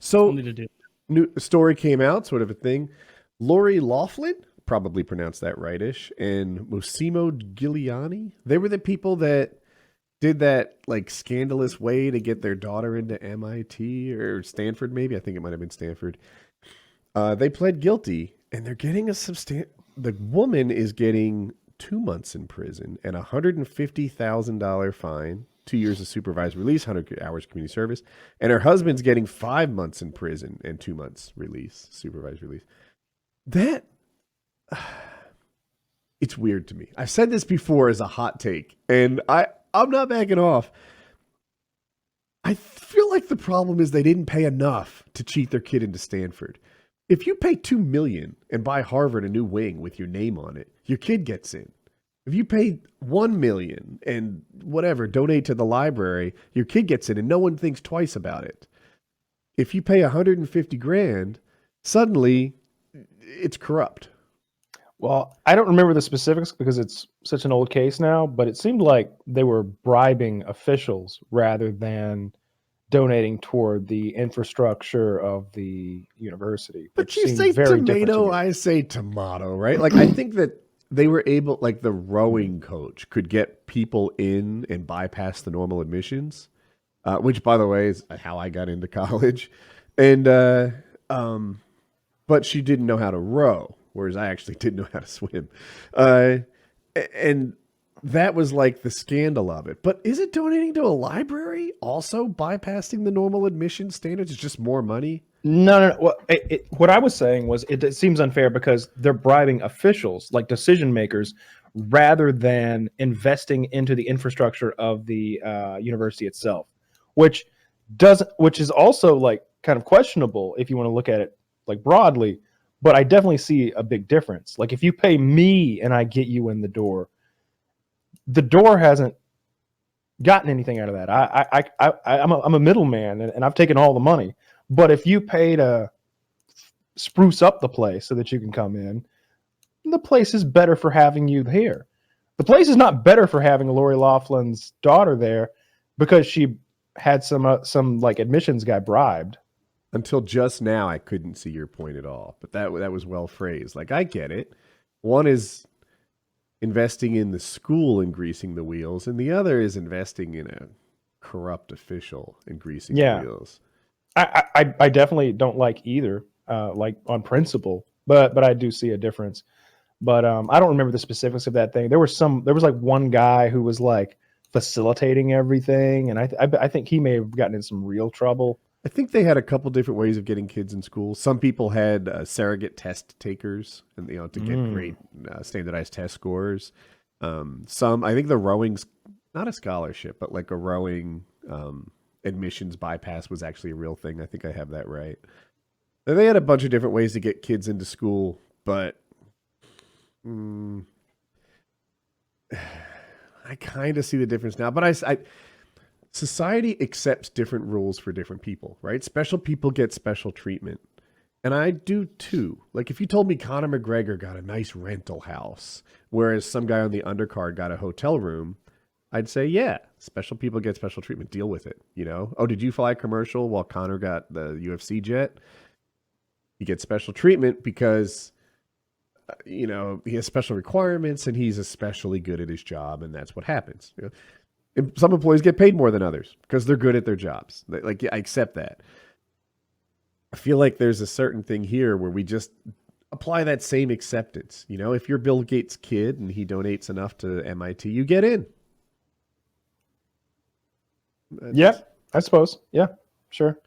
So, Something to do. new story came out, sort of a thing. Lori Loughlin, probably pronounced that rightish, and Massimo Giuliani. They were the people that did that like scandalous way to get their daughter into MIT or Stanford, maybe. I think it might have been Stanford. They pled guilty, and they're getting a substantial. The woman is getting 2 months in prison and $150,000 fine, 2 years of supervised release, 100 hours community service, and her husband's getting 5 months in prison and 2 months release, supervised release. That it's weird to me. I've said this before as a hot take, and I'm not backing off. I feel like the problem is they didn't pay enough to cheat their kid into Stanford. If you pay $2 million and buy Harvard a new wing with your name on it, your kid gets in. If you pay $1 million and whatever, donate to the library, your kid gets in and no one thinks twice about it. If you pay 150 grand, suddenly it's corrupt. Well, I don't remember the specifics because it's such an old case now, but it seemed like they were bribing officials rather than donating toward the infrastructure of the university. But you say tomato, I say tomato, right? Like, I think that they were able, like the rowing coach could get people in and bypass the normal admissions, which, by the way, is how I got into college. And, but she didn't know how to row, whereas I actually didn't know how to swim. And that was like the scandal of it. But is it donating to a library also bypassing the normal admission standards? It's just more money? No. Well, what I was saying was it seems unfair because they're bribing officials, like decision makers, rather than investing into the infrastructure of the university itself, which is also like kind of questionable if you want to look at it like broadly. But I definitely see a big difference. Like if you pay me and I get you in the door hasn't gotten anything out of that. I'm a middleman and I've taken all the money. But if you pay to spruce up the place so that you can come in, the place is better for having you here. The place is not better for having Lori Loughlin's daughter there because she had some like admissions guy bribed. Until just now, I couldn't see your point at all. But that was well phrased. Like, I get it. One is investing in the school and greasing the wheels, and the other is investing in a corrupt official and greasing the wheels. I definitely don't like either, like on principle, but I do see a difference. But I don't remember the specifics of that thing. There was like one guy who was like facilitating everything, and I think he may have gotten in some real trouble. I think they had a couple different ways of getting kids in school. Some people had surrogate test takers, and to get great standardized test scores. Some, I think the rowing's not a scholarship, but like a rowing admissions bypass was actually a real thing. I think I have that right. And they had a bunch of different ways to get kids into school, but I kind of see the difference now. But society accepts different rules for different people, right? Special people get special treatment. And I do too. Like if you told me Conor McGregor got a nice rental house, whereas some guy on the undercard got a hotel room, I'd say, yeah, special people get special treatment. Deal with it, you know? Oh, did you fly a commercial while Conor got the UFC jet? You get special treatment because, he has special requirements and he's especially good at his job, and that's what happens. Some employees get paid more than others because they're good at their jobs. Like, I accept that. I feel like there's a certain thing here where we just apply that same acceptance. If you're Bill Gates' kid and he donates enough to MIT, you get in. Yeah, I suppose. Yeah, sure.